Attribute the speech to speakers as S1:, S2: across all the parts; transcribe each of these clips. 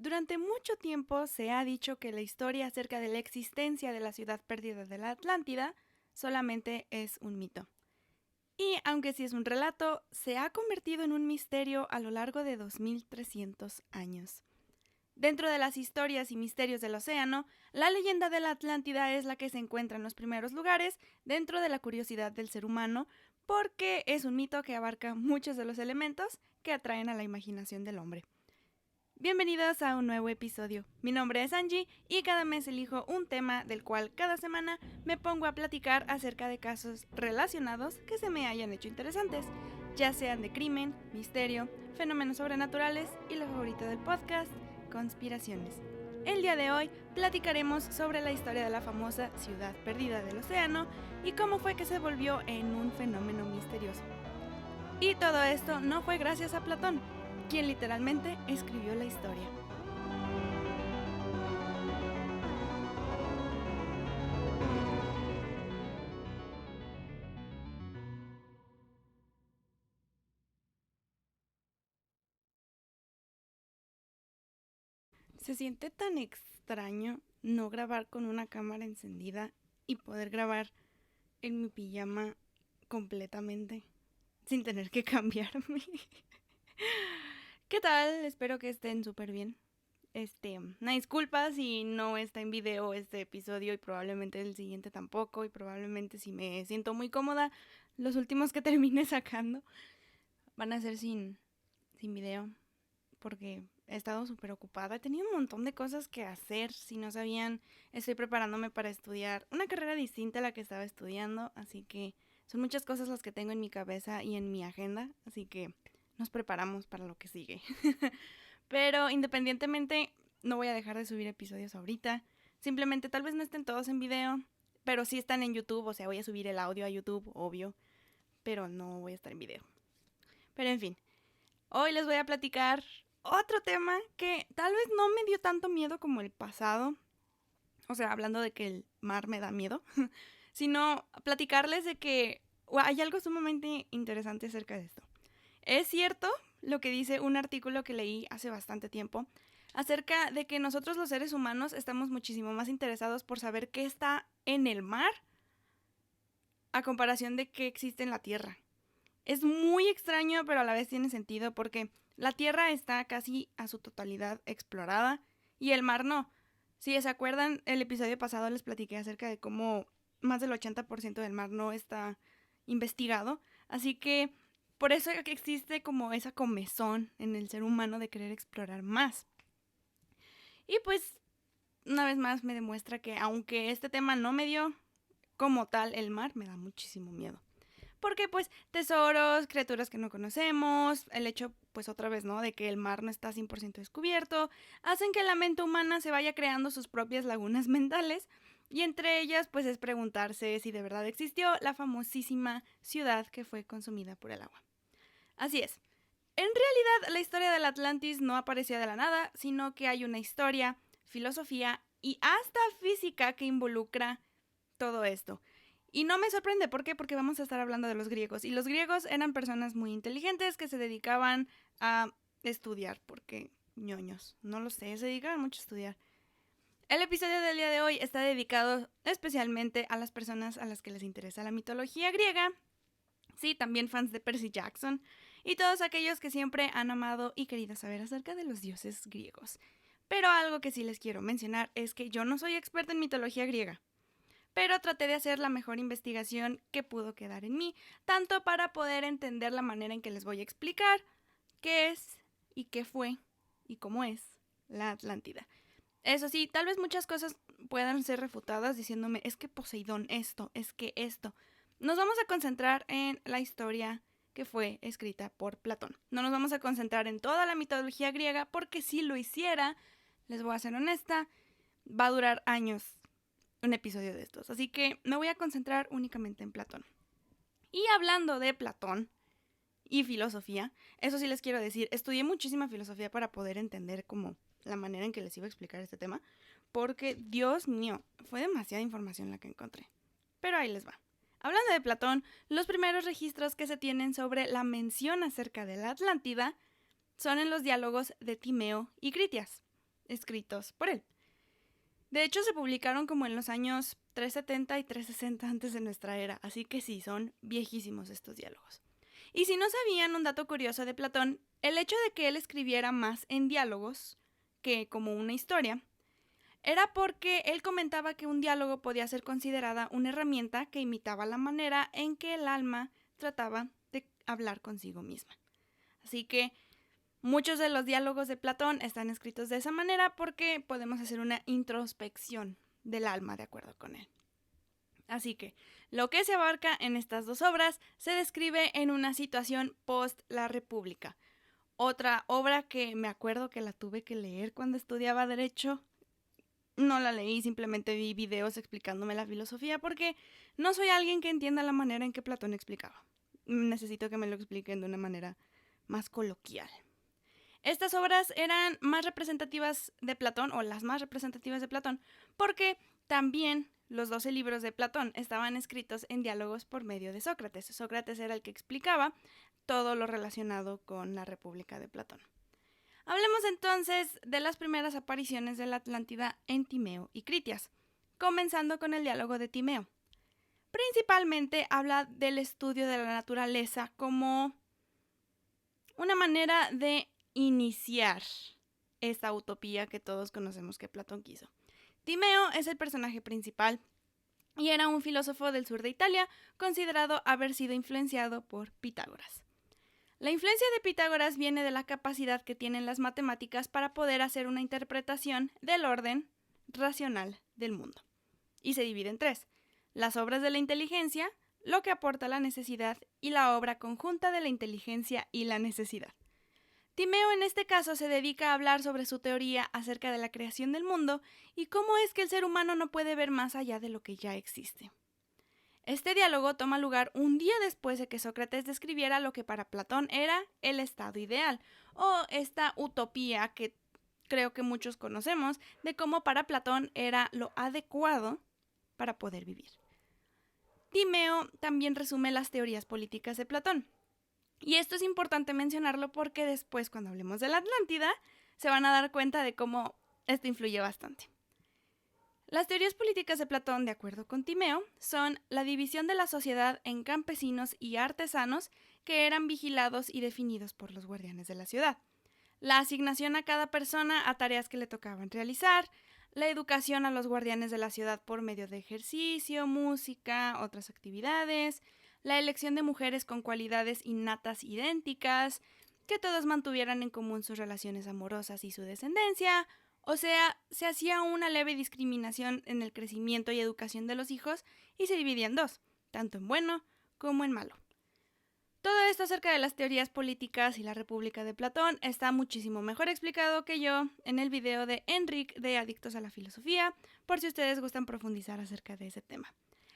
S1: Durante mucho tiempo se ha dicho que la historia acerca de la existencia de la ciudad perdida de la Atlántida solamente es un mito. Y aunque sí es un relato, se ha convertido en un misterio a lo largo de 2300 años. Dentro de las historias y misterios del océano, la leyenda de la Atlántida es la que se encuentra en los primeros lugares dentro de la curiosidad del ser humano, porque es un mito que abarca muchos de los elementos que atraen a la imaginación del hombre. Bienvenidos a un nuevo episodio. Mi nombre es Angie y cada mes elijo un tema del cual cada semana me pongo a platicar acerca de casos relacionados que se me hayan hecho interesantes, ya sean de crimen, misterio, fenómenos sobrenaturales y lo favorito del podcast, conspiraciones. El día de hoy platicaremos sobre la historia de la famosa ciudad perdida del océano y cómo fue que se volvió en un fenómeno misterioso. Y todo esto no fue gracias a Platón, quien literalmente escribió la historia. Se siente tan extraño no grabar con una cámara encendida y poder grabar en mi pijama completamente, sin tener que cambiarme. ¿Qué tal? Espero que estén súper bien. Una disculpa si no está en video este episodio y probablemente el siguiente tampoco, y probablemente si me siento muy cómoda, los últimos que termine sacando van a ser sin video, porque he estado súper ocupada. He tenido un montón de cosas que hacer. Si no sabían, estoy preparándome para estudiar una carrera distinta a la que estaba estudiando, así que son muchas cosas las que tengo en mi cabeza y en mi agenda, así que nos preparamos para lo que sigue. Pero independientemente, no voy a dejar de subir episodios ahorita. Simplemente tal vez no estén todos en video, pero sí están en YouTube, o sea, voy a subir el audio a YouTube, obvio, pero no voy a estar en video. Pero en fin, hoy les voy a platicar otro tema que tal vez no me dio tanto miedo como el pasado. O sea, hablando de que el mar me da miedo, sino platicarles de que hay algo sumamente interesante acerca de esto. Es cierto lo que dice un artículo que leí hace bastante tiempo acerca de que nosotros los seres humanos estamos muchísimo más interesados por saber qué está en el mar a comparación de qué existe en la tierra. Es muy extraño, pero a la vez tiene sentido porque la Tierra está casi a su totalidad explorada y el mar no. Si se acuerdan, el episodio pasado les platiqué acerca de cómo más del 80% del mar no está investigado. Así que por eso que existe como esa comezón en el ser humano de querer explorar más. Y pues, una vez más me demuestra que aunque este tema no me dio como tal el mar, me da muchísimo miedo. Porque pues tesoros, criaturas que no conocemos, el hecho pues otra vez, ¿no? De que el mar no está 100% descubierto, hacen que la mente humana se vaya creando sus propias lagunas mentales y entre ellas pues es preguntarse si de verdad existió la famosísima ciudad que fue consumida por el agua. Así es. En realidad la historia del Atlantis no apareció de la nada, sino que hay una historia, filosofía y hasta física que involucra todo esto. Y no me sorprende, ¿por qué? Porque vamos a estar hablando de los griegos. Y los griegos eran personas muy inteligentes que se dedicaban a estudiar, porque ñoños, no lo sé, se dedicaban mucho a estudiar. El episodio del día de hoy está dedicado especialmente a las personas a las que les interesa la mitología griega, sí, también fans de Percy Jackson, y todos aquellos que siempre han amado y querido saber acerca de los dioses griegos. Pero algo que sí les quiero mencionar es que yo no soy experta en mitología griega, pero traté de hacer la mejor investigación que pudo quedar en mí, tanto para poder entender la manera en que les voy a explicar qué es y qué fue y cómo es la Atlántida. Eso sí, tal vez muchas cosas puedan ser refutadas diciéndome, es que Poseidón esto, es que esto. Nos vamos a concentrar en la historia que fue escrita por Platón. No nos vamos a concentrar en toda la mitología griega porque si lo hiciera, les voy a ser honesta, va a durar años un episodio de estos. Así que me voy a concentrar únicamente en Platón. Y hablando de Platón y filosofía, eso sí les quiero decir, estudié muchísima filosofía para poder entender como la manera en que les iba a explicar este tema, porque, Dios mío, fue demasiada información la que encontré. Pero ahí les va. Hablando de Platón, los primeros registros que se tienen sobre la mención acerca de la Atlántida son en los diálogos de Timeo y Critias. escritos por él. De hecho, se publicaron como en los años 370 y 360 antes de nuestra era, así que sí, son viejísimos estos diálogos. Y si no sabían un dato curioso de Platón, el hecho de que él escribiera más en diálogos que como una historia, era porque él comentaba que un diálogo podía ser considerada una herramienta que imitaba la manera en que el alma trataba de hablar consigo misma. Así que muchos de los diálogos de Platón están escritos de esa manera porque podemos hacer una introspección del alma de acuerdo con él. Así que lo que se abarca en estas dos obras se describe en una situación post la República. Otra obra que me acuerdo que la tuve que leer cuando estudiaba Derecho, no la leí, simplemente vi videos explicándome la filosofía porque no soy alguien que entienda la manera en que Platón explicaba. Necesito que me lo expliquen de una manera más coloquial. Estas obras eran más representativas de Platón, o las más representativas de Platón, porque también los 12 libros de Platón estaban escritos en diálogos por medio de Sócrates. Sócrates era el que explicaba todo lo relacionado con la República de Platón. Hablemos entonces de las primeras apariciones de la Atlántida en Timeo y Critias, comenzando con el diálogo de Timeo. Principalmente habla del estudio de la naturaleza como una manera de iniciar esta utopía que todos conocemos que Platón quiso. Timeo es el personaje principal y era un filósofo del sur de Italia, considerado haber sido influenciado por Pitágoras. La influencia de Pitágoras viene de la capacidad que tienen las matemáticas para poder hacer una interpretación del orden racional del mundo. Y se divide en tres: las obras de la inteligencia, lo que aporta la necesidad, y la obra conjunta de la inteligencia y la necesidad. Timeo en este caso se dedica a hablar sobre su teoría acerca de la creación del mundo y cómo es que el ser humano no puede ver más allá de lo que ya existe. Este diálogo toma lugar un día después de que Sócrates describiera lo que para Platón era el estado ideal, o esta utopía que creo que muchos conocemos, de cómo para Platón era lo adecuado para poder vivir. Timeo también resume las teorías políticas de Platón. Y esto es importante mencionarlo porque después, cuando hablemos de la Atlántida, se van a dar cuenta de cómo esto influye bastante. Las teorías políticas de Platón, de acuerdo con Timeo, son la división de la sociedad en campesinos y artesanos que eran vigilados y definidos por los guardianes de la ciudad, la asignación a cada persona a tareas que le tocaban realizar, la educación a los guardianes de la ciudad por medio de ejercicio, música, otras actividades, la elección de mujeres con cualidades innatas idénticas, que todos mantuvieran en común sus relaciones amorosas y su descendencia. O sea, se hacía una leve discriminación en el crecimiento y educación de los hijos y se dividía en dos, tanto en bueno como en malo. Todo esto acerca de las teorías políticas y la República de Platón está muchísimo mejor explicado que yo en el video de Enric de Adictos a la Filosofía, por si ustedes gustan profundizar acerca de ese tema.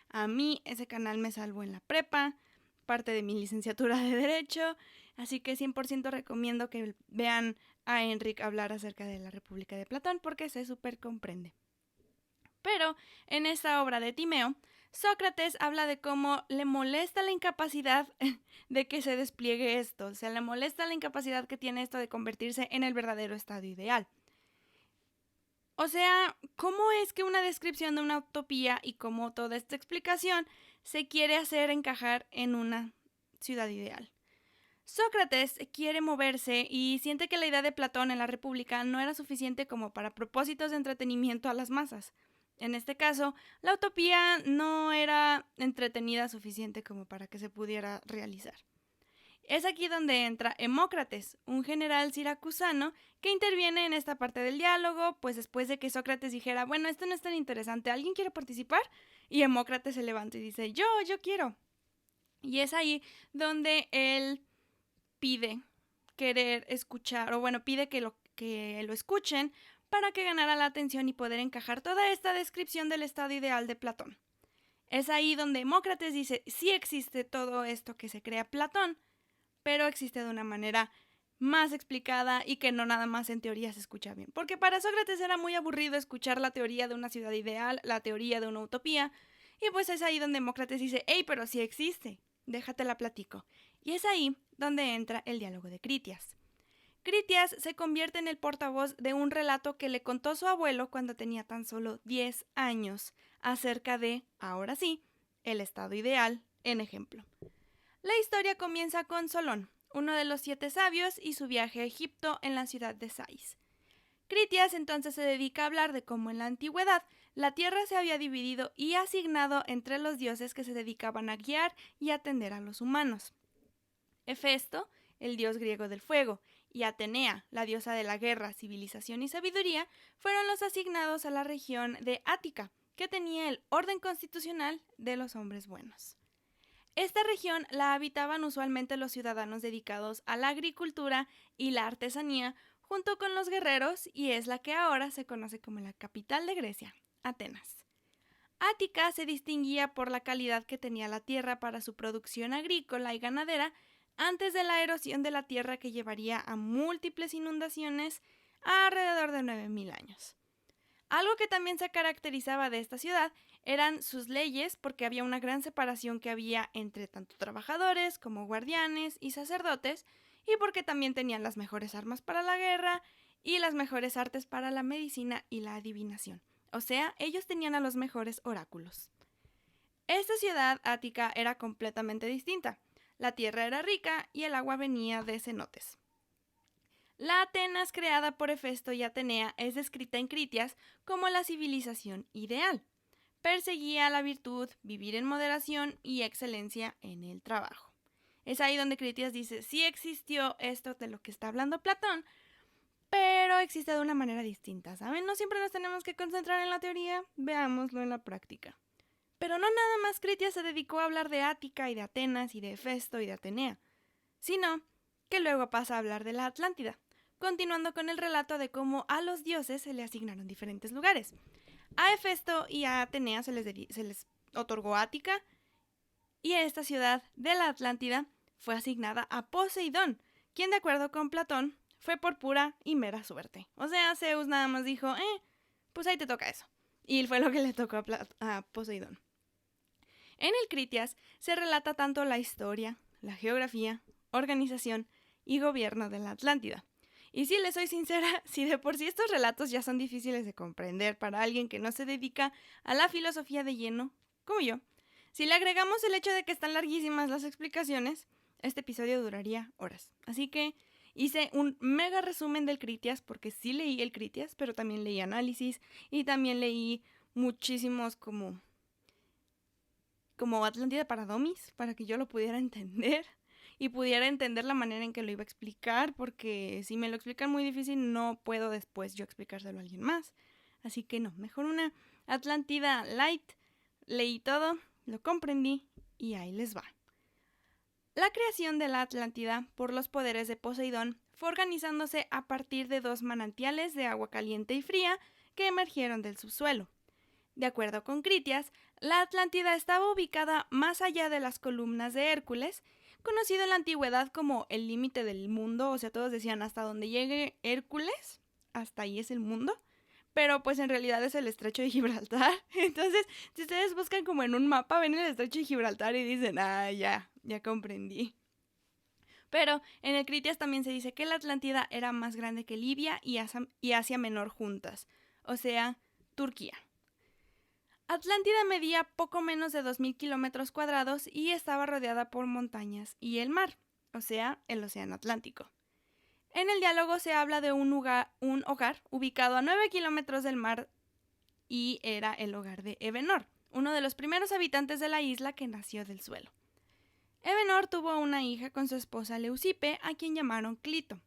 S1: A mí ese canal me salvó en la prepa, parte de mi licenciatura de Derecho, así que 100% recomiendo que vean a Enric hablar acerca de la República de Platón porque se súper comprende. Pero en esta obra de Timeo, Sócrates habla de cómo le molesta la incapacidad de que se despliegue esto, o sea, le molesta la incapacidad que tiene esto de convertirse en el verdadero estado ideal. O sea, ¿cómo es que una descripción de una utopía y cómo toda esta explicación se quiere hacer encajar en una ciudad ideal? Sócrates quiere moverse y siente que la idea de Platón en la República no era suficiente como para propósitos de entretenimiento a las masas. En este caso, la utopía no era entretenida suficiente como para que se pudiera realizar. Es aquí donde entra Hemócrates, un general siracusano que interviene en esta parte del diálogo, pues después de que Sócrates dijera, bueno, esto no es tan interesante, ¿alguien quiere participar? Y Hemócrates se levanta y dice, yo quiero. Y es ahí donde él pide querer escuchar, o bueno, pide que lo escuchen para que ganara la atención y poder encajar toda esta descripción del estado ideal de Platón. Es ahí donde Hemócrates dice, sí existe todo esto que se crea Platón, pero existe de una manera más explicada y que no nada más en teoría se escucha bien. Porque para Sócrates era muy aburrido escuchar la teoría de una ciudad ideal, la teoría de una utopía, y pues es ahí donde Hemócrates dice, hey, pero sí existe, déjate la platico. Y es ahí donde entra el diálogo de Critias. Critias se convierte en el portavoz de un relato que le contó su abuelo cuando tenía tan solo 10 años, acerca de, ahora sí, el estado ideal, en ejemplo. La historia comienza con Solón, uno de los 7 sabios, y su viaje a Egipto en la ciudad de Sais. Critias entonces se dedica a hablar de cómo en la antigüedad la tierra se había dividido y asignado entre los dioses que se dedicaban a guiar y atender a los humanos. Hefesto, el dios griego del fuego, y Atenea, la diosa de la guerra, civilización y sabiduría, fueron los asignados a la región de Ática, que tenía el orden constitucional de los hombres buenos. Esta región la habitaban usualmente los ciudadanos dedicados a la agricultura y la artesanía, junto con los guerreros, y es la que ahora se conoce como la capital de Grecia, Atenas. Ática se distinguía por la calidad que tenía la tierra para su producción agrícola y ganadera antes de la erosión de la tierra que llevaría a múltiples inundaciones alrededor de 9000 años. Algo que también se caracterizaba de esta ciudad eran sus leyes, porque había una gran separación que había entre tanto trabajadores como guardianes y sacerdotes, y porque también tenían las mejores armas para la guerra y las mejores artes para la medicina y la adivinación. O sea, ellos tenían a los mejores oráculos. Esta ciudad ática era completamente distinta. La tierra era rica y el agua venía de cenotes. La Atenas creada por Hefesto y Atenea es descrita en Critias como la civilización ideal. Perseguía la virtud, vivir en moderación y excelencia en el trabajo. Es ahí donde Critias dice, sí existió esto de lo que está hablando Platón, pero existe de una manera distinta, ¿saben? No siempre nos tenemos que concentrar en la teoría, veámoslo en la práctica. Pero no nada más Critias se dedicó a hablar de Ática y de Atenas y de Hefesto y de Atenea, sino que luego pasa a hablar de la Atlántida, continuando con el relato de cómo a los dioses se le asignaron diferentes lugares. A Hefesto y a Atenea se les otorgó Ática, y esta ciudad de la Atlántida fue asignada a Poseidón, quien de acuerdo con Platón fue por pura y mera suerte. O sea, Zeus nada más dijo, pues ahí te toca eso. Y fue lo que le tocó a Poseidón. En el Critias se relata tanto la historia, la geografía, organización y gobierno de la Atlántida. Y si les soy sincera, si de por sí estos relatos ya son difíciles de comprender para alguien que no se dedica a la filosofía de lleno, como yo, si le agregamos el hecho de que están larguísimas las explicaciones, este episodio duraría horas. Así que hice un mega resumen del Critias, porque sí leí el Critias, pero también leí análisis y también leí muchísimos como Atlántida para Dummies, para que yo lo pudiera entender y pudiera entender la manera en que lo iba a explicar, porque si me lo explican muy difícil no puedo después yo explicárselo a alguien más. Así que no, mejor una Atlántida light. Leí todo, lo comprendí y ahí les va. La creación de la Atlántida por los poderes de Poseidón fue organizándose a partir de 2 manantiales de agua caliente y fría que emergieron del subsuelo. De acuerdo con Critias, la Atlántida estaba ubicada más allá de las columnas de Hércules, conocido en la antigüedad como el límite del mundo, o sea, todos decían hasta donde llegue Hércules, hasta ahí es el mundo, pero pues en realidad es el estrecho de Gibraltar. Entonces, si ustedes buscan como en un mapa, ven el estrecho de Gibraltar y dicen, ya comprendí. Pero en el Critias también se dice que la Atlántida era más grande que Libia y Asia Menor juntas, o sea, Turquía. Atlántida medía poco menos de 2000 kilómetros cuadrados y estaba rodeada por montañas y el mar, o sea, el océano Atlántico. En el diálogo se habla de un hogar ubicado a 9 kilómetros del mar y era el hogar de Evenor, uno de los primeros habitantes de la isla que nació del suelo. Evenor tuvo una hija con su esposa Leucippe, a quien llamaron Clito.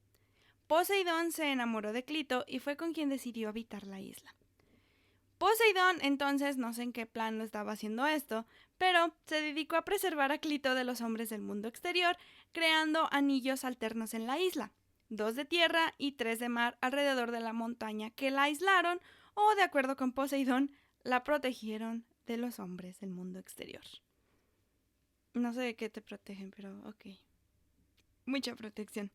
S1: Poseidón se enamoró de Clito y fue con quien decidió habitar la isla. Poseidón, entonces, no sé en qué plan lo estaba haciendo esto, pero se dedicó a preservar a Clito de los hombres del mundo exterior, creando anillos alternos en la isla, 2 de tierra y 3 de mar alrededor de la montaña que la aislaron o, de acuerdo con Poseidón, la protegieron de los hombres del mundo exterior. No sé de qué te protegen, pero ok. Mucha protección.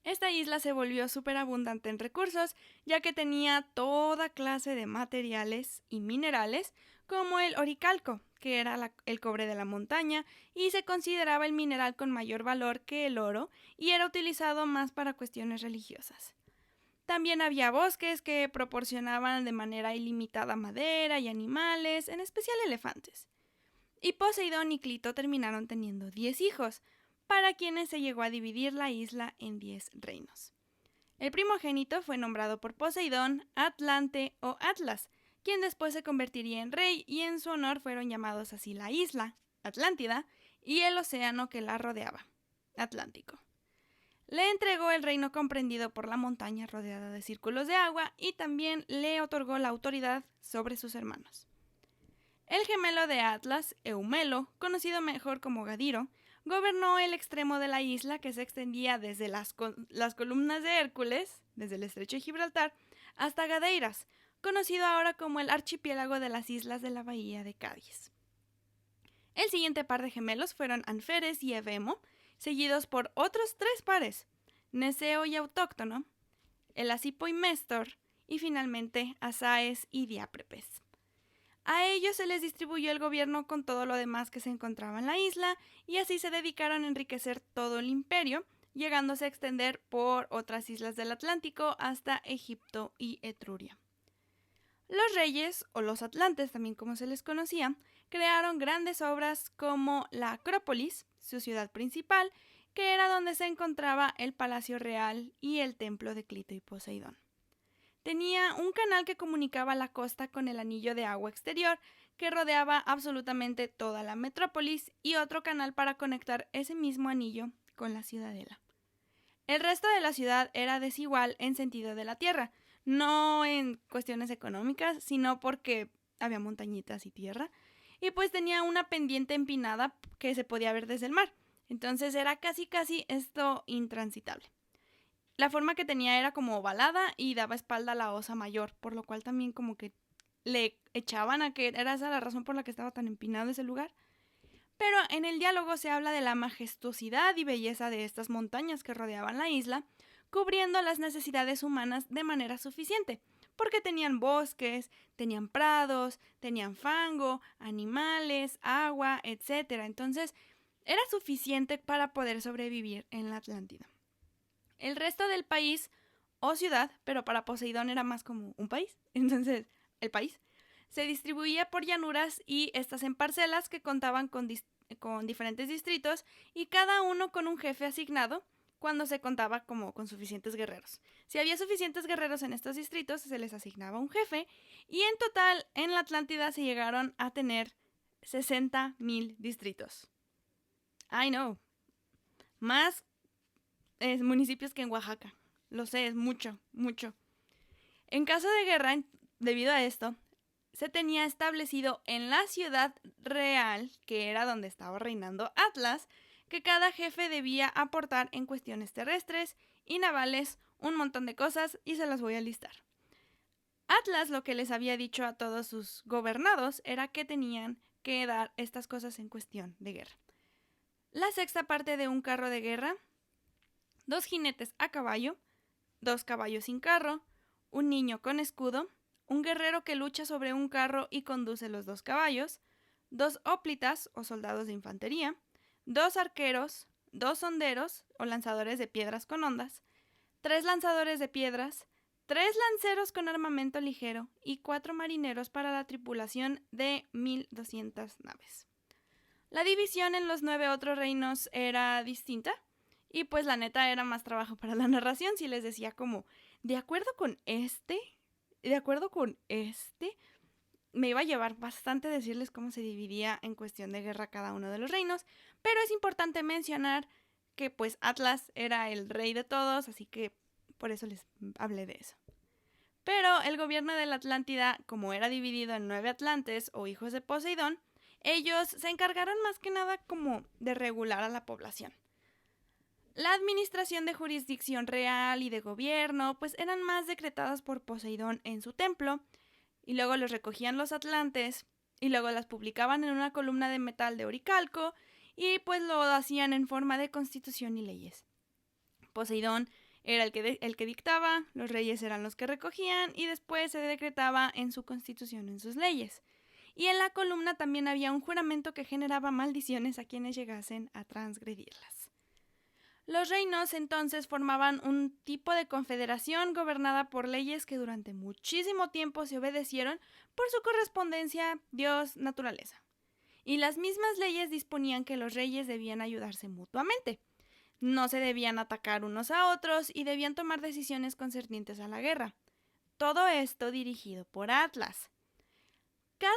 S1: Esta isla se volvió súper abundante en recursos, ya que tenía toda clase de materiales y minerales, como el oricalco, que era el cobre de la montaña y se consideraba el mineral con mayor valor que el oro y era utilizado más para cuestiones religiosas. También había bosques que proporcionaban de manera ilimitada madera y animales, en especial elefantes. Y Poseidón y Clito terminaron teniendo 10 hijos, para quienes se llegó a dividir la isla en 10 reinos. El primogénito fue nombrado por Poseidón Atlante o Atlas, quien después se convertiría en rey y en su honor fueron llamados así la isla, Atlántida, y el océano que la rodeaba, Atlántico. Le entregó el reino comprendido por la montaña rodeada de círculos de agua y también le otorgó la autoridad sobre sus hermanos. El gemelo de Atlas, Eumelo, conocido mejor como Gadiro, gobernó el extremo de la isla que se extendía desde las columnas de Hércules, desde el estrecho de Gibraltar, hasta Gadeiras, conocido ahora como el archipiélago de las islas de la bahía de Cádiz. El siguiente par de gemelos fueron Anferes y Evemo, seguidos por otros 3 pares, Neseo y Autóctono, el Asipo y Méstor, y finalmente Asaes y Diáprepes. A ellos se les distribuyó el gobierno con todo lo demás que se encontraba en la isla, y así se dedicaron a enriquecer todo el imperio, llegándose a extender por otras islas del Atlántico hasta Egipto y Etruria. Los reyes, o los atlantes también como se les conocía, crearon grandes obras como la Acrópolis, su ciudad principal, que era donde se encontraba el palacio real y el templo de Clito y Poseidón. Tenía un canal que comunicaba la costa con el anillo de agua exterior que rodeaba absolutamente toda la metrópolis y otro canal para conectar ese mismo anillo con la ciudadela. El resto de la ciudad era desigual en sentido de la tierra, no en cuestiones económicas, sino porque había montañitas y tierra, y pues tenía una pendiente empinada que se podía ver desde el mar. Entonces era casi esto intransitable. La forma que tenía era como ovalada y daba espalda a la Osa Mayor, por lo cual también como que le echaban a que era esa la razón por la que estaba tan empinado ese lugar. Pero en el diálogo se habla de la majestuosidad y belleza de estas montañas que rodeaban la isla, cubriendo las necesidades humanas de manera suficiente, porque tenían bosques, tenían prados, tenían fango, animales, agua, etc. Entonces, era suficiente para poder sobrevivir en la Atlántida. El resto del país o ciudad, pero para Poseidón era más como un país, entonces el país, se distribuía por llanuras y estas en parcelas que contaban con diferentes distritos y cada uno con un jefe asignado cuando se contaba como con suficientes guerreros. Si había suficientes guerreros en estos distritos, se les asignaba un jefe y en total en la Atlántida se llegaron a tener 60,000 distritos. I know. Más municipios que en Oaxaca. Lo sé, es mucho. En caso de guerra, debido a esto, se tenía establecido en la ciudad real, que era donde estaba reinando Atlas, que cada jefe debía aportar en cuestiones terrestres y navales un montón de cosas y se las voy a listar. Atlas lo que les había dicho a todos sus gobernados era que tenían que dar estas cosas en cuestión de guerra. La sexta parte de un carro de guerra, 2 jinetes a caballo, 2 caballos sin carro, un niño con escudo, un guerrero que lucha sobre un carro y conduce los 2 caballos, 2 óplitas o soldados de infantería, 2 arqueros, 2 honderos o lanzadores de piedras con ondas, 3 lanzadores de piedras, 3 lanceros con armamento ligero y 4 marineros para la tripulación de 1,200 naves. La división en los 9 otros reinos era distinta y pues la neta era más trabajo para la narración si les decía como, de acuerdo con este, me iba a llevar bastante decirles cómo se dividía en cuestión de guerra cada uno de los reinos, pero es importante mencionar que pues Atlas era el rey de todos, así que por eso les hablé de eso. Pero el gobierno de la Atlántida, como era dividido en 9 atlantes o hijos de Poseidón, ellos se encargaron más que nada como de regular a la población. La administración de jurisdicción real y de gobierno pues eran más decretadas por Poseidón en su templo, y luego los recogían los atlantes, y luego las publicaban en una columna de metal de oricalco, y pues lo hacían en forma de constitución y leyes. Poseidón era el que dictaba, los reyes eran los que recogían, y después se decretaba en su constitución, en sus leyes. y en la columna también había un juramento que generaba maldiciones a quienes llegasen a transgredirlas. Los reinos entonces formaban un tipo de confederación gobernada por leyes que durante muchísimo tiempo se obedecieron por su correspondencia Dios-naturaleza. Y las mismas leyes disponían que los reyes debían ayudarse mutuamente. No se debían atacar unos a otros y debían tomar decisiones concernientes a la guerra. Todo esto dirigido por Atlas. Cada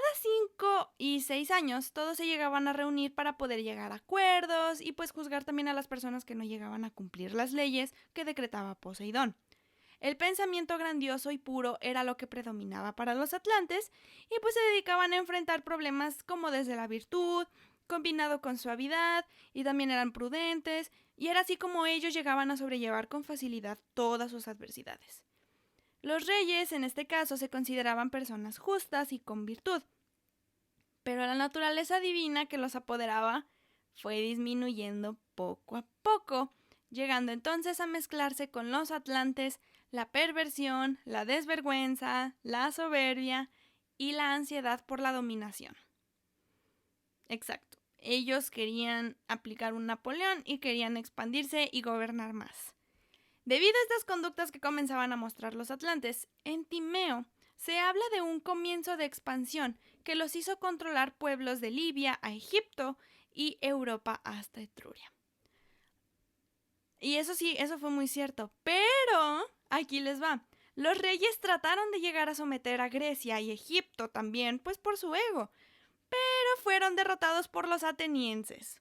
S1: 5 y 6 años todos se llegaban a reunir para poder llegar a acuerdos y pues juzgar también a las personas que no llegaban a cumplir las leyes que decretaba Poseidón. El pensamiento grandioso y puro era lo que predominaba para los atlantes y pues se dedicaban a enfrentar problemas como desde la virtud, combinado con suavidad, y también eran prudentes, y era así como ellos llegaban a sobrellevar con facilidad todas sus adversidades. Los reyes, en este caso, se consideraban personas justas y con virtud, pero la naturaleza divina que los apoderaba fue disminuyendo poco a poco, llegando entonces a mezclarse con los atlantes la perversión, la desvergüenza, la soberbia y la ansiedad por la dominación. Exacto. Ellos querían aplicar un Napoleón y querían expandirse y gobernar más. Debido a estas conductas que comenzaban a mostrar los atlantes, en Timeo se habla de un comienzo de expansión que los hizo controlar pueblos de Libia a Egipto y Europa hasta Etruria. Y eso sí, eso fue muy cierto, pero aquí les va. Los reyes trataron de llegar a someter a Grecia y Egipto también, pues por su ego, pero fueron derrotados por los atenienses.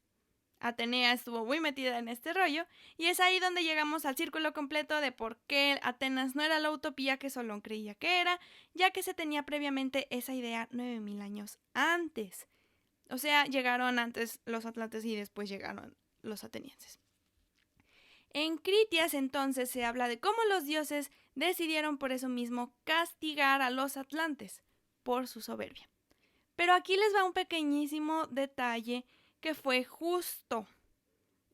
S1: Atenea estuvo muy metida en este rollo, y es ahí donde llegamos al círculo completo de por qué Atenas no era la utopía que Solón creía que era, ya que se tenía previamente esa idea 9000 años antes. O sea, llegaron antes los atlantes y después llegaron los atenienses. En Critias entonces se habla de cómo los dioses decidieron por eso mismo castigar a los atlantes por su soberbia. Pero aquí les va un pequeñísimo detalle que fue justo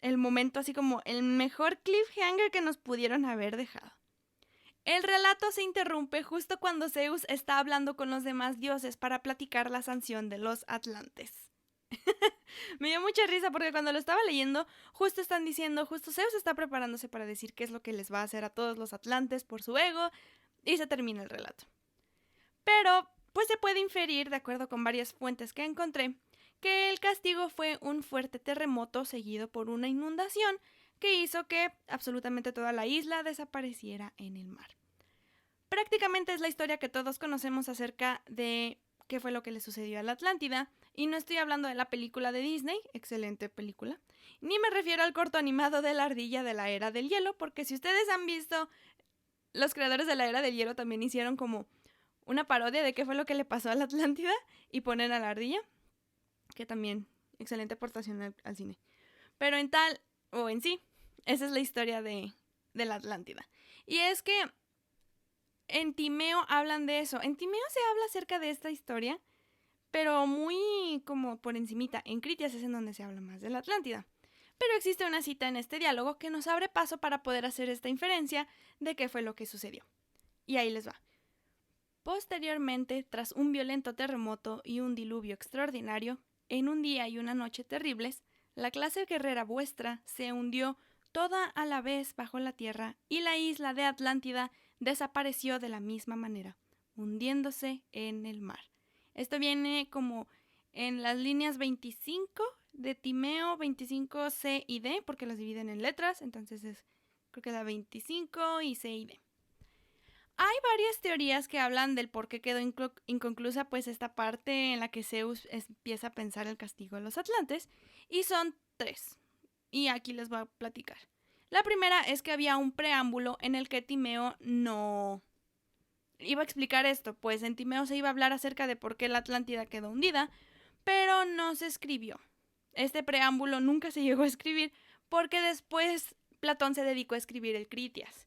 S1: el momento, así como el mejor cliffhanger que nos pudieron haber dejado. El relato se interrumpe justo cuando Zeus está hablando con los demás dioses para platicar la sanción de los atlantes. Me dio mucha risa porque cuando lo estaba leyendo, justo están diciendo, justo Zeus está preparándose para decir qué es lo que les va a hacer a todos los atlantes por su ego, y se termina el relato. Pero, pues se puede inferir, de acuerdo con varias fuentes que encontré, que el castigo fue un fuerte terremoto seguido por una inundación que hizo que absolutamente toda la isla desapareciera en el mar. Prácticamente es la historia que todos conocemos acerca de qué fue lo que le sucedió a la Atlántida, y no estoy hablando de la película de Disney, excelente película, ni me refiero al corto animado de la ardilla de la Era del Hielo, porque si ustedes han visto, los creadores de la Era del Hielo también hicieron como una parodia de qué fue lo que le pasó a la Atlántida y ponen a la ardilla, que también excelente aportación al cine. Pero en tal, o en sí, esa es la historia de la Atlántida. Y es que en Timeo hablan de eso. En Timeo se habla acerca de esta historia, pero muy como por encimita. En Critias es en donde se habla más de la Atlántida. Pero existe una cita en este diálogo que nos abre paso para poder hacer esta inferencia de qué fue lo que sucedió. Y ahí les va. Posteriormente, tras un violento terremoto y un diluvio extraordinario, en un día y una noche terribles, la clase guerrera vuestra se hundió toda a la vez bajo la tierra y la isla de Atlántida desapareció de la misma manera, hundiéndose en el mar. Esto viene como en las líneas 25 de Timeo, 25 C y D, porque las dividen en letras, entonces creo que la 25 y C y D. Hay varias teorías que hablan del por qué quedó inconclusa pues esta parte en la que Zeus empieza a pensar el castigo a los atlantes, y son 3. Y aquí les voy a platicar. La primera es que había un preámbulo en el que Timeo no iba a explicar esto, pues en Timeo se iba a hablar acerca de por qué la Atlántida quedó hundida, pero no se escribió. Este preámbulo nunca se llegó a escribir porque después Platón se dedicó a escribir el Critias.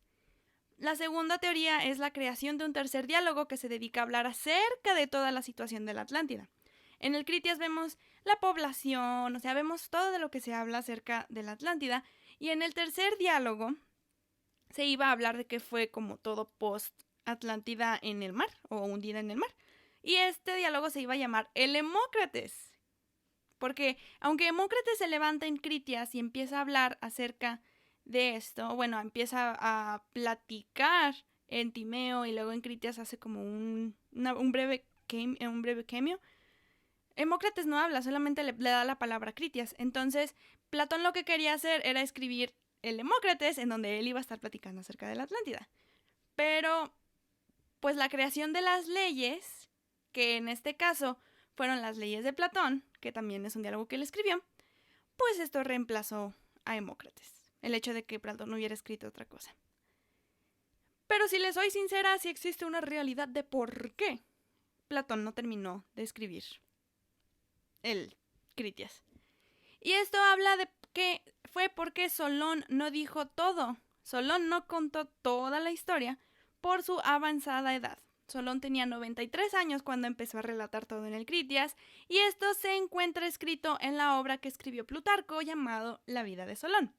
S1: La segunda teoría es la creación de un tercer diálogo que se dedica a hablar acerca de toda la situación de la Atlántida. En el Critias vemos la población, o sea, vemos todo de lo que se habla acerca de la Atlántida, y en el tercer diálogo se iba a hablar de que fue como todo post-Atlántida en el mar, o hundida en el mar, Y este diálogo se iba a llamar el Hemócrates. Porque aunque Hemócrates se levanta en Critias y empieza a hablar acerca de esto, bueno, empieza a platicar en Timeo y luego en Critias hace como un breve cameo, Hemócrates no habla, solamente le da la palabra a Critias. Entonces, Platón lo que quería hacer era escribir el Hemócrates, en donde él iba a estar platicando acerca de la Atlántida. Pero, pues la creación de las leyes, que en este caso fueron las leyes de Platón, que también es un diálogo que él escribió, pues esto reemplazó a Hemócrates. El hecho de que Platón no hubiera escrito otra cosa. Pero si les soy sincera, sí existe una realidad de por qué Platón no terminó de escribir el Critias. Y esto habla de que fue porque Solón no dijo todo. Solón no contó toda la historia por su avanzada edad. Solón tenía 93 años cuando empezó a relatar todo en el Critias, y esto se encuentra escrito en la obra que escribió Plutarco llamado La vida de Solón.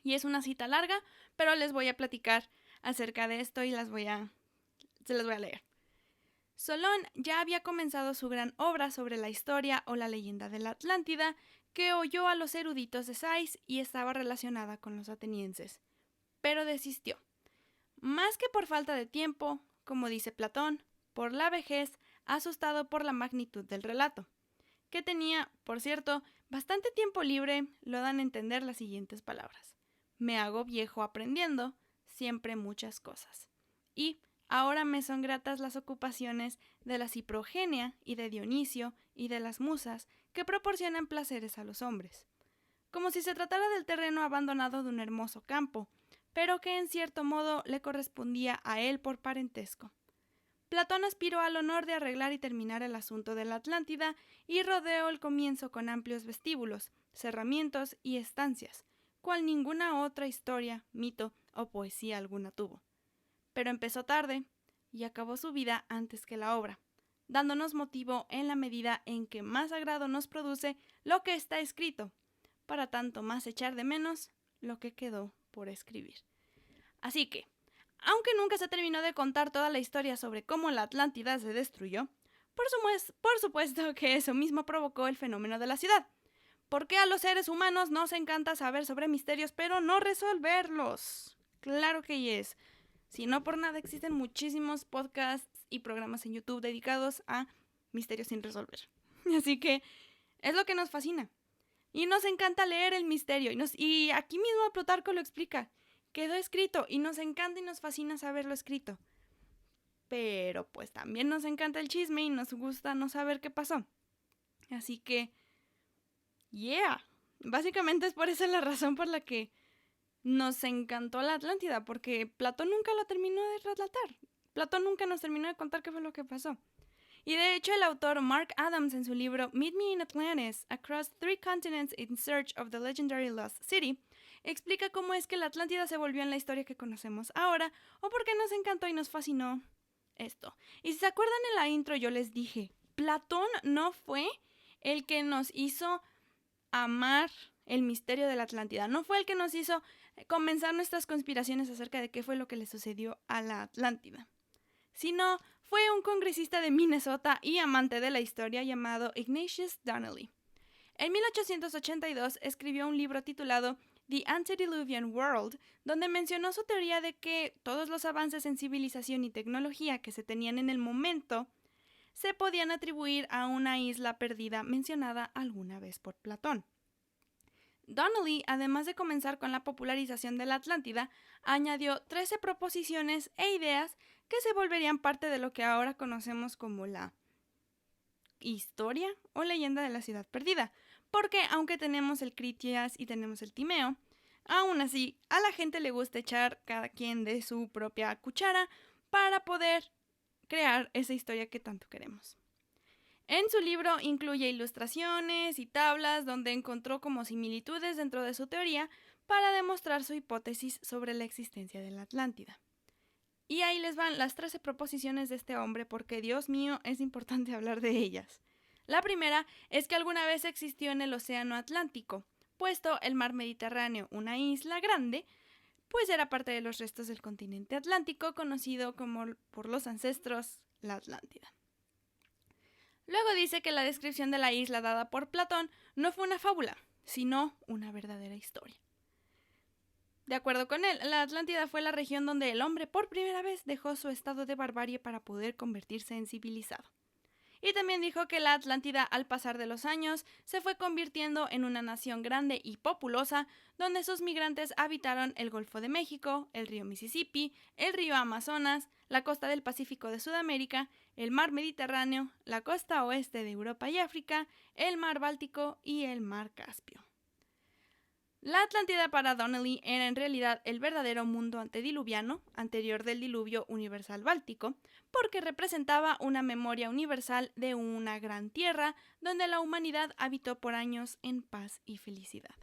S1: Y es una cita larga, pero les voy a platicar acerca de esto y se las voy a leer. Solón ya había comenzado su gran obra sobre la historia o la leyenda de la Atlántida, que oyó a los eruditos de Sais y estaba relacionada con los atenienses. Pero desistió. Más que por falta de tiempo, como dice Platón, por la vejez, asustado por la magnitud del relato, que tenía, por cierto, bastante tiempo libre, lo dan a entender las siguientes palabras. Me hago viejo aprendiendo, siempre muchas cosas. Y ahora me son gratas las ocupaciones de la Ciprogenia y de Dionisio y de las musas que proporcionan placeres a los hombres. Como si se tratara del terreno abandonado de un hermoso campo, pero que en cierto modo le correspondía a él por parentesco. Platón aspiró al honor de arreglar y terminar el asunto de la Atlántida y rodeó el comienzo con amplios vestíbulos, cerramientos y estancias, cual ninguna otra historia, mito o poesía alguna tuvo. Pero empezó tarde y acabó su vida antes que la obra, dándonos motivo en la medida en que más agrado nos produce lo que está escrito, para tanto más echar de menos lo que quedó por escribir. Así que, aunque nunca se terminó de contar toda la historia sobre cómo la Atlántida se destruyó, por supuesto que eso mismo provocó el fenómeno de la ciudad. Porque a los seres humanos nos encanta saber sobre misterios, pero no resolverlos. Claro que yes. Si no por nada existen muchísimos podcasts y programas en YouTube dedicados a misterios sin resolver. Así que es lo que nos fascina. Y nos encanta leer el misterio. Y aquí mismo Plutarco lo explica. Quedó escrito y nos encanta y nos fascina saberlo escrito. Pero pues también nos encanta el chisme y nos gusta no saber qué pasó. Así que, yeah. Básicamente es por esa la razón por la que nos encantó la Atlántida, porque Platón nunca la terminó de relatar. Platón nunca nos terminó de contar qué fue lo que pasó. Y de hecho el autor Mark Adams en su libro Meet Me in Atlantis, Across Three Continents in Search of the Legendary Lost City, explica cómo es que la Atlántida se volvió en la historia que conocemos ahora, o por qué nos encantó y nos fascinó esto. Y si se acuerdan en la intro yo les dije, Platón no fue el que nos hizo amar el misterio de la Atlántida, no fue el que nos hizo comenzar nuestras conspiraciones acerca de qué fue lo que le sucedió a la Atlántida, sino fue un congresista de Minnesota y amante de la historia llamado Ignatius Donnelly. En 1882 escribió un libro titulado The Antediluvian World, donde mencionó su teoría de que todos los avances en civilización y tecnología que se tenían en el momento se podían atribuir a una isla perdida mencionada alguna vez por Platón. Donnelly, además de comenzar con la popularización de la Atlántida, añadió 13 proposiciones e ideas que se volverían parte de lo que ahora conocemos como la historia o leyenda de la ciudad perdida, porque aunque tenemos el Critias y tenemos el Timeo, aún así a la gente le gusta echar cada quien de su propia cuchara para poder crear esa historia que tanto queremos. En su libro incluye ilustraciones y tablas donde encontró como similitudes dentro de su teoría para demostrar su hipótesis sobre la existencia de la Atlántida. Y ahí les van las 13 proposiciones de este hombre porque, Dios mío, es importante hablar de ellas. La primera es que alguna vez existió en el océano Atlántico, puesto el mar Mediterráneo, una isla grande, pues era parte de los restos del continente atlántico conocido como por los ancestros la Atlántida. Luego dice que la descripción de la isla dada por Platón no fue una fábula, sino una verdadera historia. De acuerdo con él, la Atlántida fue la región donde el hombre por primera vez dejó su estado de barbarie para poder convertirse en civilizado. Y también dijo que la Atlántida, al pasar de los años, se fue convirtiendo en una nación grande y populosa, donde sus migrantes habitaron el Golfo de México, el río Mississippi, el río Amazonas, la costa del Pacífico de Sudamérica, el mar Mediterráneo, la costa oeste de Europa y África, el mar Báltico y el mar Caspio. La Atlántida para Donnelly era en realidad el verdadero mundo antediluviano, anterior del diluvio universal báltico, porque representaba una memoria universal de una gran tierra donde la humanidad habitó por años en paz y felicidad.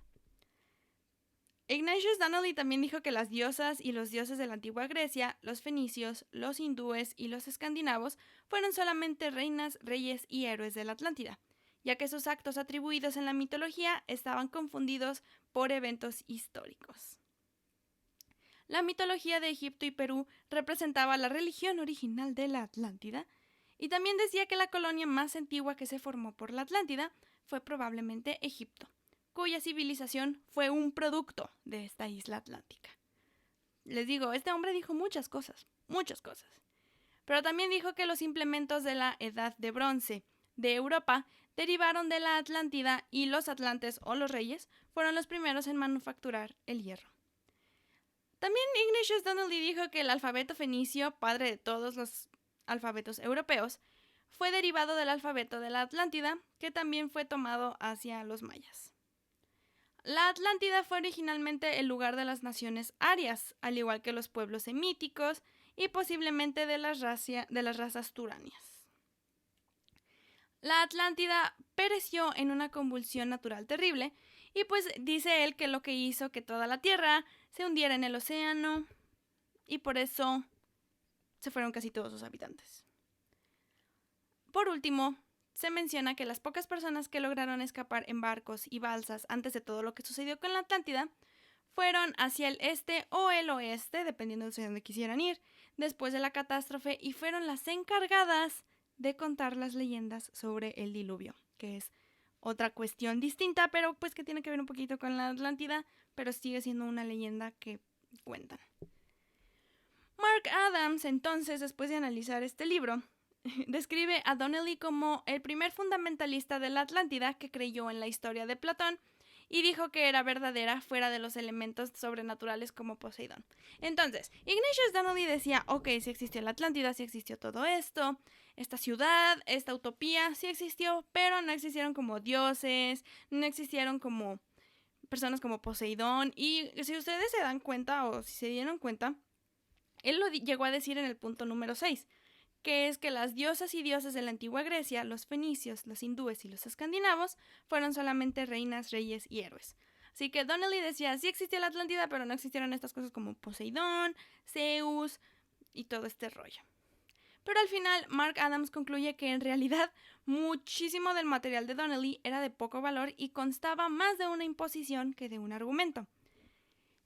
S1: Ignatius Donnelly también dijo que las diosas y los dioses de la antigua Grecia, los fenicios, los hindúes y los escandinavos fueron solamente reinas, reyes y héroes de la Atlántida, ya que sus actos atribuidos en la mitología estaban confundidos por eventos históricos. La mitología de Egipto y Perú representaba la religión original de la Atlántida, y también decía que la colonia más antigua que se formó por la Atlántida fue probablemente Egipto, cuya civilización fue un producto de esta isla atlántica. Les digo, este hombre dijo muchas cosas, pero también dijo que los implementos de la Edad de Bronce de Europa derivaron de la Atlántida y los atlantes o los reyes fueron los primeros en manufacturar el hierro. También Ignatius Donnelly dijo que el alfabeto fenicio, padre de todos los alfabetos europeos, fue derivado del alfabeto de la Atlántida, que también fue tomado hacia los mayas. La Atlántida fue originalmente el lugar de las naciones arias, al igual que los pueblos semíticos y posiblemente de las razas turanias. La Atlántida pereció en una convulsión natural terrible, y pues dice él que lo que hizo que toda la Tierra se hundiera en el océano, y por eso se fueron casi todos sus habitantes. Por último, se menciona que las pocas personas que lograron escapar en barcos y balsas antes de todo lo que sucedió con la Atlántida fueron hacia el este o el oeste, dependiendo de dónde quisieran ir, después de la catástrofe, y fueron las encargadas de contar las leyendas sobre el diluvio, que es otra cuestión distinta, pero pues que tiene que ver un poquito con la Atlántida, pero sigue siendo una leyenda que cuentan. Mark Adams, entonces, después de analizar este libro, describe a Donnelly como el primer fundamentalista de la Atlántida que creyó en la historia de Platón y dijo que era verdadera fuera de los elementos sobrenaturales como Poseidón. Entonces, Ignatius Donnelly decía, ok, sí existió la Atlántida, sí existió todo esto, esta ciudad, esta utopía, sí existió, pero no existieron como dioses, no existieron como personas como Poseidón, y si ustedes se dan cuenta o si se dieron cuenta, él lo llegó a decir en el punto número 6, que es que las diosas y dioses de la antigua Grecia, los fenicios, los hindúes y los escandinavos, fueron solamente reinas, reyes y héroes. Así que Donnelly decía, sí existía la Atlántida, pero no existieron estas cosas como Poseidón, Zeus y todo este rollo. Pero al final, Mark Adams concluye que en realidad muchísimo del material de Donnelly era de poco valor y constaba más de una imposición que de un argumento.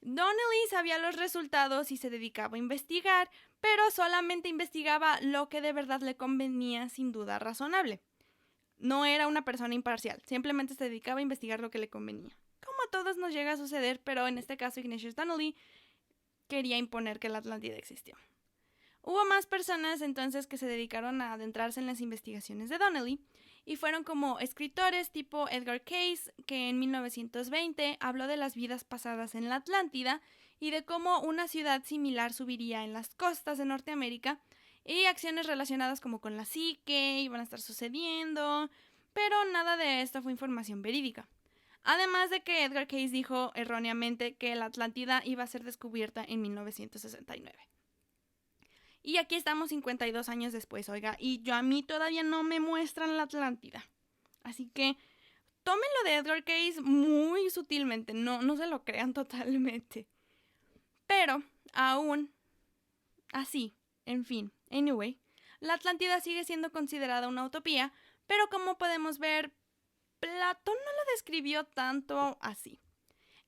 S1: Donnelly sabía los resultados y se dedicaba a investigar, pero solamente investigaba lo que de verdad le convenía sin duda razonable. No era una persona imparcial, simplemente se dedicaba a investigar lo que le convenía. Como a todos nos llega a suceder, pero en este caso Ignatius Donnelly quería imponer que la Atlántida existió. Hubo más personas entonces que se dedicaron a adentrarse en las investigaciones de Donnelly, y fueron como escritores tipo Edgar Cayce, que en 1920 habló de las vidas pasadas en la Atlántida y de cómo una ciudad similar subiría en las costas de Norteamérica, y acciones relacionadas como con la psique iban a estar sucediendo, pero nada de esto fue información verídica. Además de que Edgar Cayce dijo erróneamente que la Atlántida iba a ser descubierta en 1969. Y aquí estamos 52 años después, oiga, y a mí todavía no me muestran la Atlántida. Así que tómenlo de Edgar Cayce muy sutilmente, no se lo crean totalmente. Pero, aún así, en fin, anyway, la Atlántida sigue siendo considerada una utopía, pero como podemos ver, Platón no lo describió tanto así.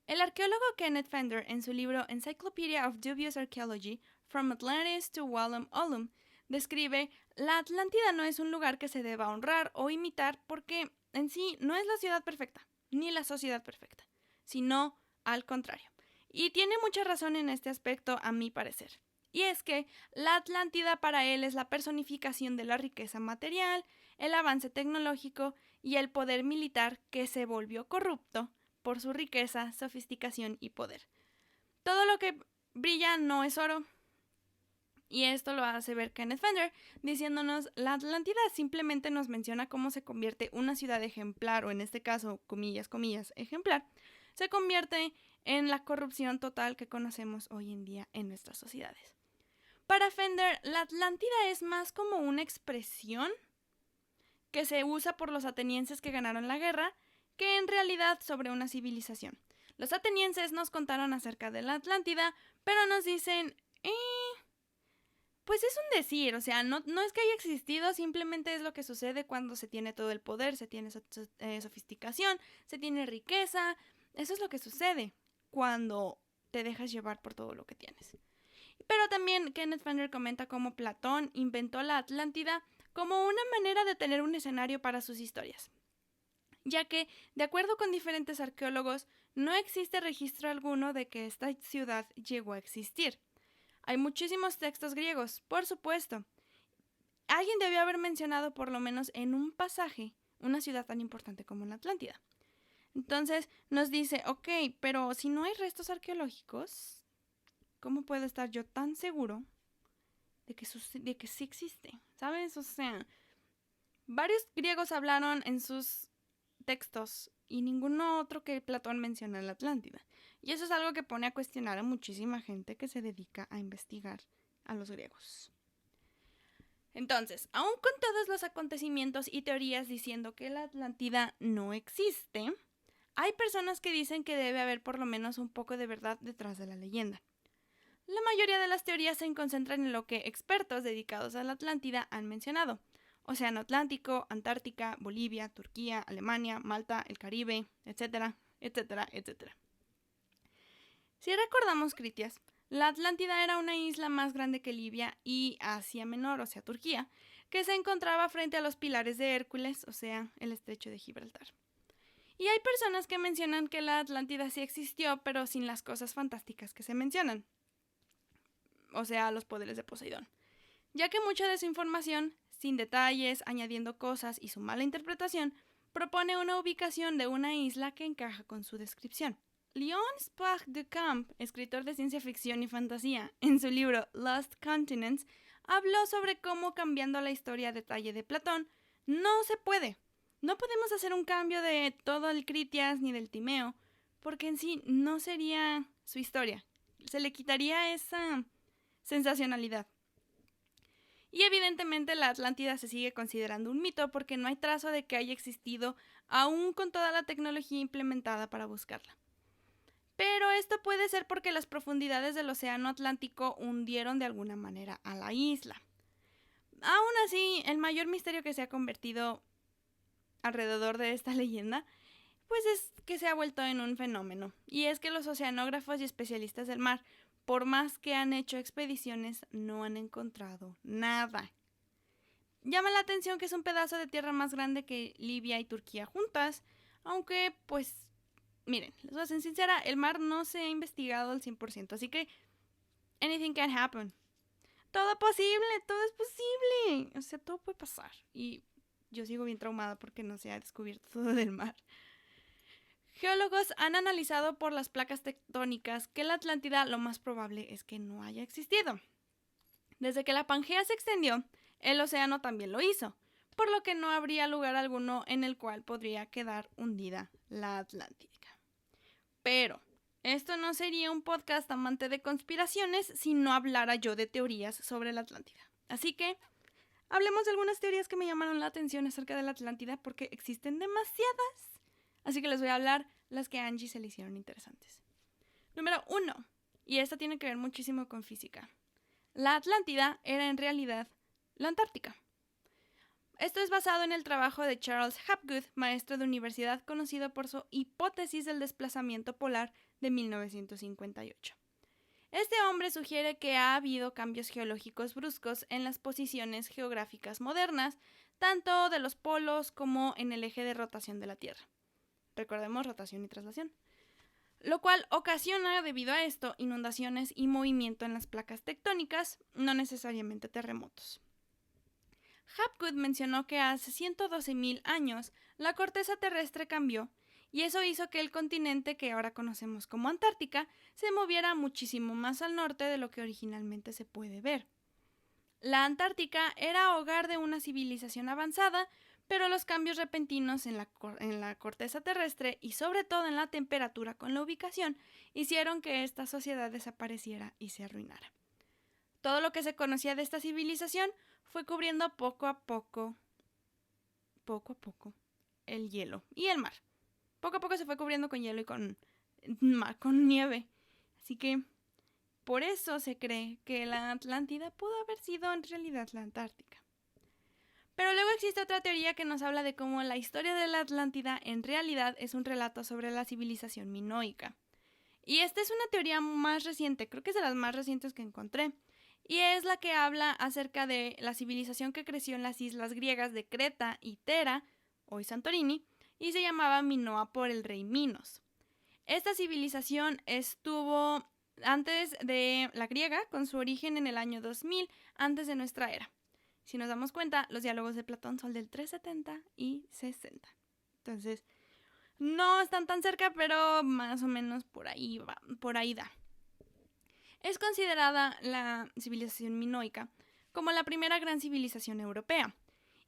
S1: El arqueólogo Kenneth Fender, en su libro Encyclopedia of Dubious Archaeology, From Atlantis to Walum Olum, describe: la Atlántida no es un lugar que se deba honrar o imitar porque en sí no es la ciudad perfecta, ni la sociedad perfecta, sino al contrario. Y tiene mucha razón en este aspecto, a mi parecer. Y es que la Atlántida para él es la personificación de la riqueza material, el avance tecnológico y el poder militar que se volvió corrupto por su riqueza, sofisticación y poder. Todo lo que brilla no es oro. Y esto lo hace ver Kenneth Fender, diciéndonos: la Atlántida simplemente nos menciona cómo se convierte una ciudad ejemplar, o en este caso, comillas, comillas, ejemplar, se convierte en la corrupción total que conocemos hoy en día en nuestras sociedades. Para Fender, la Atlántida es más como una expresión que se usa por los atenienses que ganaron la guerra, que en realidad sobre una civilización. Los atenienses nos contaron acerca de la Atlántida, pero nos dicen: pues es un decir, o sea, no es que haya existido, simplemente es lo que sucede cuando se tiene todo el poder, se tiene sofisticación, se tiene riqueza. Eso es lo que sucede cuando te dejas llevar por todo lo que tienes. Pero también Kenneth Fender comenta cómo Platón inventó la Atlántida como una manera de tener un escenario para sus historias, ya que, de acuerdo con diferentes arqueólogos, no existe registro alguno de que esta ciudad llegó a existir. Hay muchísimos textos griegos, por supuesto. Alguien debió haber mencionado por lo menos en un pasaje una ciudad tan importante como la Atlántida. Entonces nos dice: ok, pero si no hay restos arqueológicos, ¿cómo puedo estar yo tan seguro de que sí existe? ¿Sabes? O sea, varios griegos hablaron en sus textos y ninguno otro que Platón menciona la Atlántida. Y eso es algo que pone a cuestionar a muchísima gente que se dedica a investigar a los griegos. Entonces, aún con todos los acontecimientos y teorías diciendo que la Atlántida no existe, hay personas que dicen que debe haber por lo menos un poco de verdad detrás de la leyenda. La mayoría de las teorías se concentran en lo que expertos dedicados a la Atlántida han mencionado: Océano Atlántico, Antártica, Bolivia, Turquía, Alemania, Malta, el Caribe, etcétera, etcétera, etcétera. Si recordamos, Critias, la Atlántida era una isla más grande que Libia y Asia Menor, o sea, Turquía, que se encontraba frente a los pilares de Hércules, o sea, el estrecho de Gibraltar. Y hay personas que mencionan que la Atlántida sí existió, pero sin las cosas fantásticas que se mencionan, o sea, los poderes de Poseidón, ya que mucha de su información, sin detalles, añadiendo cosas y su mala interpretación, propone una ubicación de una isla que encaja con su descripción. Léon Spach de Camp, escritor de ciencia ficción y fantasía, en su libro Lost Continents, habló sobre cómo, cambiando la historia a detalle de Platón, no se puede. No podemos hacer un cambio de todo el Critias ni del Timeo, porque en sí no sería su historia. Se le quitaría esa sensacionalidad. Y evidentemente la Atlántida se sigue considerando un mito porque no hay trazo de que haya existido, aún con toda la tecnología implementada para buscarla. Pero esto puede ser porque las profundidades del océano Atlántico hundieron de alguna manera a la isla. Aún así, el mayor misterio que se ha convertido alrededor de esta leyenda, pues es que se ha vuelto en un fenómeno. Y es que los oceanógrafos y especialistas del mar, por más que han hecho expediciones, no han encontrado nada. Llama la atención que es un pedazo de tierra más grande que Libia y Turquía juntas, aunque pues miren, les voy a ser sincera, el mar no se ha investigado al 100%, así que anything can happen. Todo es posible. O sea, todo puede pasar. Y yo sigo bien traumada porque no se ha descubierto todo del mar. Geólogos han analizado por las placas tectónicas que la Atlántida lo más probable es que no haya existido. Desde que la Pangea se extendió, el océano también lo hizo, por lo que no habría lugar alguno en el cual podría quedar hundida la Atlántida. Pero esto no sería un podcast amante de conspiraciones si no hablara yo de teorías sobre la Atlántida. Así que hablemos de algunas teorías que me llamaron la atención acerca de la Atlántida porque existen demasiadas. Así que les voy a hablar las que a Angie se le hicieron interesantes. Número 1. Y esta tiene que ver muchísimo con física. La Atlántida era en realidad la Antártica. Esto es basado en el trabajo de Charles Hapgood, maestro de universidad conocido por su hipótesis del desplazamiento polar de 1958. Este hombre sugiere que ha habido cambios geológicos bruscos en las posiciones geográficas modernas, tanto de los polos como en el eje de rotación de la Tierra. Recordemos rotación y traslación. Lo cual ocasiona, debido a esto, inundaciones y movimiento en las placas tectónicas, no necesariamente terremotos. Hapgood mencionó que hace 112.000 años la corteza terrestre cambió, y eso hizo que el continente que ahora conocemos como Antártica se moviera muchísimo más al norte de lo que originalmente se puede ver. La Antártica era hogar de una civilización avanzada, pero los cambios repentinos en la corteza terrestre y sobre todo en la temperatura con la ubicación hicieron que esta sociedad desapareciera y se arruinara. Todo lo que se conocía de esta civilización fue cubriendo poco a poco, el hielo y el mar. Poco a poco se fue cubriendo con hielo y con nieve. Así que por eso se cree que la Atlántida pudo haber sido en realidad la Antártica. Pero luego existe otra teoría que nos habla de cómo la historia de la Atlántida en realidad es un relato sobre la civilización minoica. Y esta es una teoría más reciente, creo que es de las más recientes que encontré, y es la que habla acerca de la civilización que creció en las islas griegas de Creta y Tera, hoy Santorini, y se llamaba Minoa por el rey Minos. Esta civilización estuvo antes de la griega, con su origen en el año 2000 antes de nuestra era. Si nos damos cuenta, los diálogos de Platón son del 370 y 60. Entonces, no están tan cerca, pero más o menos por ahí da. Es considerada la civilización minoica como la primera gran civilización europea,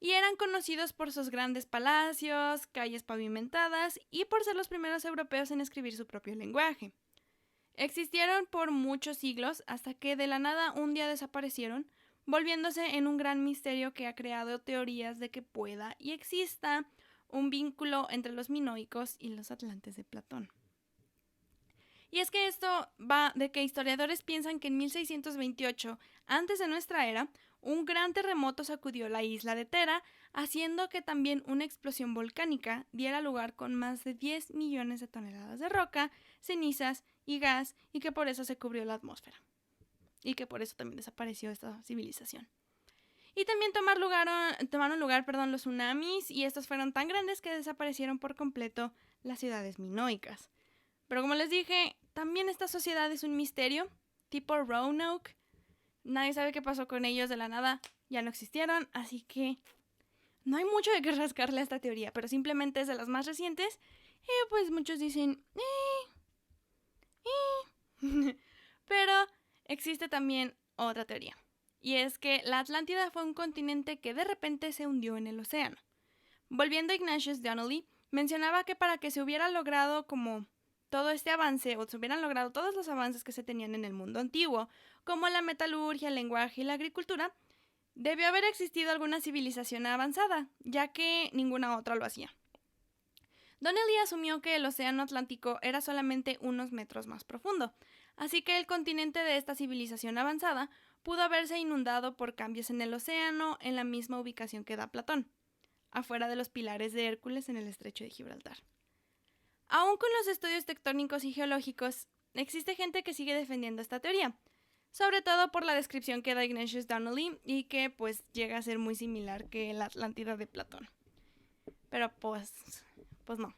S1: y eran conocidos por sus grandes palacios, calles pavimentadas y por ser los primeros europeos en escribir su propio lenguaje. Existieron por muchos siglos hasta que de la nada un día desaparecieron, volviéndose en un gran misterio que ha creado teorías de que pueda y exista un vínculo entre los minoicos y los atlantes de Platón. Y es que esto va de que historiadores piensan que en 1628, antes de nuestra era, un gran terremoto sacudió la isla de Tera, haciendo que también una explosión volcánica diera lugar con más de 10 millones de toneladas de roca, cenizas y gas, y que por eso se cubrió la atmósfera. Y que por eso también desapareció esta civilización. Y también tomaron lugar los tsunamis, y estos fueron tan grandes que desaparecieron por completo las ciudades minoicas. Pero como les dije, también esta sociedad es un misterio, tipo Roanoke. Nadie sabe qué pasó con ellos de la nada, ya no existieron, así que no hay mucho de qué rascarle a esta teoría, pero simplemente es de las más recientes, y pues muchos dicen, Pero existe también otra teoría, y es que la Atlántida fue un continente que de repente se hundió en el océano. Volviendo a Ignatius Donnelly, mencionaba que para que se hubiera logrado como todo este avance, o se hubieran logrado todos los avances que se tenían en el mundo antiguo, como la metalurgia, el lenguaje y la agricultura, debió haber existido alguna civilización avanzada, ya que ninguna otra lo hacía. Donnelly asumió que el océano Atlántico era solamente unos metros más profundo, así que el continente de esta civilización avanzada pudo haberse inundado por cambios en el océano en la misma ubicación que da Platón, afuera de los pilares de Hércules en el estrecho de Gibraltar. Aún con los estudios tectónicos y geológicos, existe gente que sigue defendiendo esta teoría, sobre todo por la descripción que da Ignatius Donnelly y que pues llega a ser muy similar que la Atlántida de Platón. Pero pues no.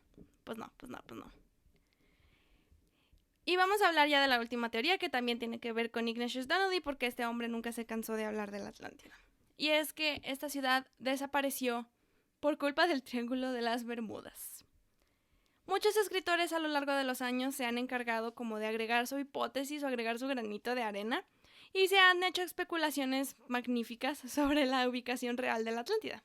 S1: Y vamos a hablar ya de la última teoría, que también tiene que ver con Ignatius Donnelly, porque este hombre nunca se cansó de hablar de la Atlántida. Y es que esta ciudad desapareció por culpa del Triángulo de las Bermudas. Muchos escritores a lo largo de los años se han encargado como de agregar su hipótesis o agregar su granito de arena, y se han hecho especulaciones magníficas sobre la ubicación real de la Atlántida.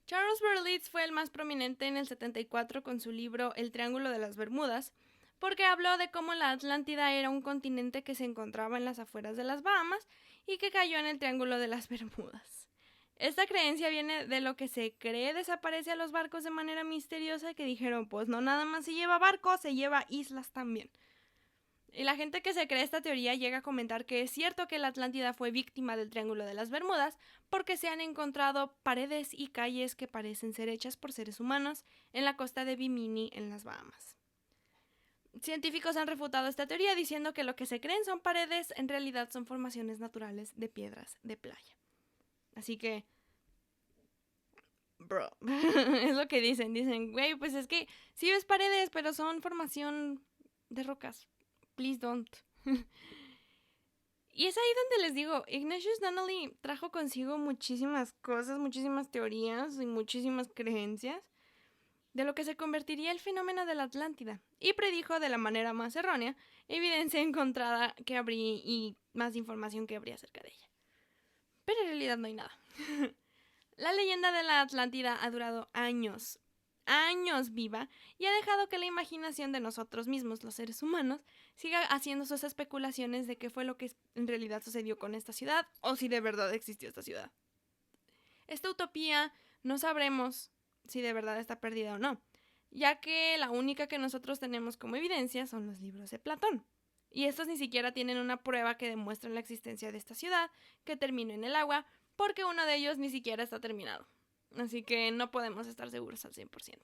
S1: Charles Berlitz fue el más prominente en el 74 con su libro El Triángulo de las Bermudas, porque habló de cómo la Atlántida era un continente que se encontraba en las afueras de las Bahamas y que cayó en el Triángulo de las Bermudas. Esta creencia viene de lo que se cree desaparece a los barcos de manera misteriosa, que dijeron, pues no nada más se lleva barcos, se lleva islas también. Y la gente que se cree esta teoría llega a comentar que es cierto que la Atlántida fue víctima del Triángulo de las Bermudas porque se han encontrado paredes y calles que parecen ser hechas por seres humanos en la costa de Bimini en las Bahamas. científicos han refutado esta teoría diciendo que lo que se creen son paredes en realidad son formaciones naturales de piedras de playa. Así que, bro, es lo que dicen. Dicen, güey, pues es que sí ves paredes, pero son formación de rocas. Please don't. Y es ahí donde les digo, Ignatius Donnelly trajo consigo muchísimas cosas, muchísimas teorías y muchísimas creencias de lo que se convertiría el fenómeno de la Atlántida, y predijo de la manera más errónea evidencia encontrada que habría y más información que habría acerca de ella. Pero en realidad no hay nada. La leyenda de la Atlántida ha durado años viva, y ha dejado que la imaginación de nosotros mismos, los seres humanos, siga haciendo sus especulaciones de qué fue lo que en realidad sucedió con esta ciudad, o si de verdad existió esta ciudad. Esta utopía no sabremos si de verdad está perdida o no, ya que la única que nosotros tenemos como evidencia son los libros de Platón. Y estos ni siquiera tienen una prueba que demuestre la existencia de esta ciudad, que terminó en el agua, porque uno de ellos ni siquiera está terminado. Así que no podemos estar seguros al 100%.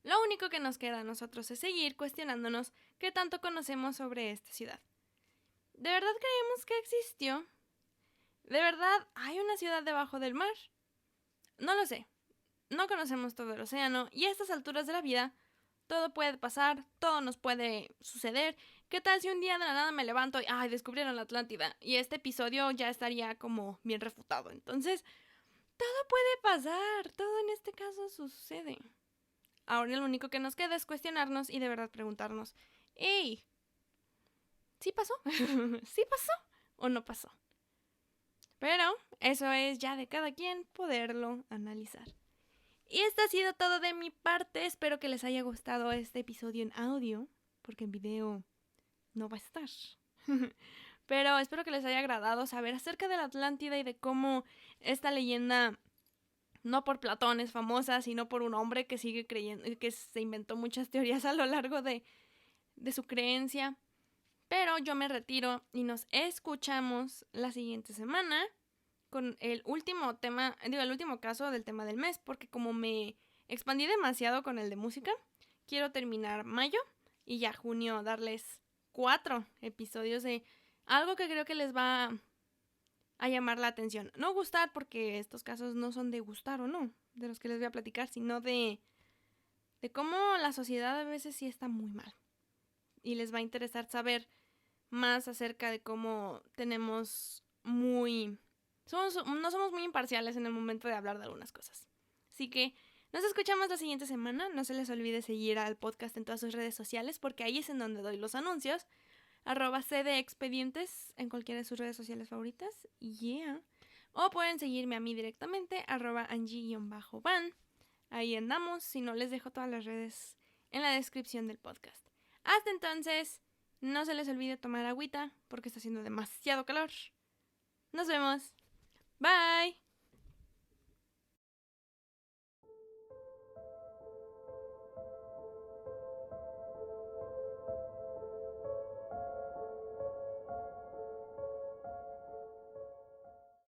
S1: Lo único que nos queda a nosotros es seguir cuestionándonos qué tanto conocemos sobre esta ciudad. ¿De verdad creemos que existió? ¿De verdad hay una ciudad debajo del mar? No lo sé. No conocemos todo el océano, y a estas alturas de la vida todo puede pasar, todo nos puede suceder. ¿Qué tal si un día de la nada me levanto y descubrieron la Atlántida? Y este episodio ya estaría como bien refutado. Entonces, todo puede pasar, todo en este caso sucede. Ahora lo único que nos queda es cuestionarnos y de verdad preguntarnos, ¿sí pasó? ¿Sí pasó o no pasó? Pero eso es ya de cada quien poderlo analizar. Y esto ha sido todo de mi parte. Espero que les haya gustado este episodio en audio, porque en video no va a estar. Pero espero que les haya agradado saber acerca de la Atlántida y de cómo esta leyenda, no por Platón, es famosa, sino por un hombre que sigue creyendo, que se inventó muchas teorías a lo largo de su creencia. Pero yo me retiro y nos escuchamos la siguiente semana con el último tema, el último caso del tema del mes, porque como me expandí demasiado con el de música, quiero terminar mayo y ya junio darles 4 episodios de algo que creo que les va a llamar la atención. No gustar, porque estos casos no son de gustar o no, de los que les voy a platicar, sino de cómo la sociedad a veces sí está muy mal. Y les va a interesar saber más acerca de cómo tenemos no somos muy imparciales en el momento de hablar de algunas cosas. Así que nos escuchamos la siguiente semana. No se les olvide seguir al podcast en todas sus redes sociales, porque ahí es en donde doy los anuncios. @cdexpedientes en cualquiera de sus redes sociales favoritas. Yeah. O pueden seguirme a mí directamente, @angie_van. Ahí andamos. Si no, les dejo todas las redes en la descripción del podcast. Hasta entonces, no se les olvide tomar agüita, porque está haciendo demasiado calor. Nos vemos. Bye.